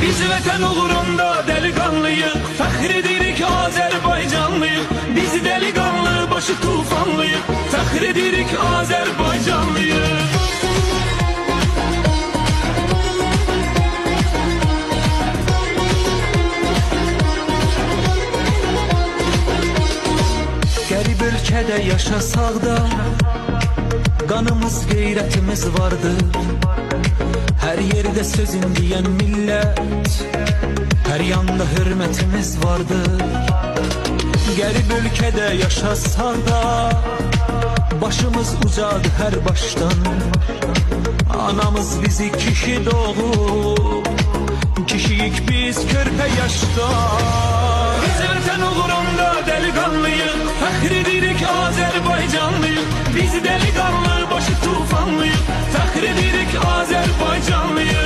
Biz vətən uğrunda delikanlıyıq, fəxr edirik Azərbaycanlıyıq. Biz delikanlı, başı tufanlıyıq, fəxr edirik Azərbaycanlıyıq. Qərib ölkədə yaşasaq da, qanımız, qeyrətimiz vardır. Hər yerdə sözün deyən millət, hər yanda hörmətimiz vardır. Qərib ölkədə yaşasaq da, başımız ucadır hər başdan. Anamız bizi kişi doğub, kişiyik biz körpə yaşda. Biz vətən uğrunda delikanlıyıq, fəxr edirik Azərbaycanlıyıq. Biz delikanlı, başı tufanlıyıq, fəxr edirik Azərbaycanlıyıq.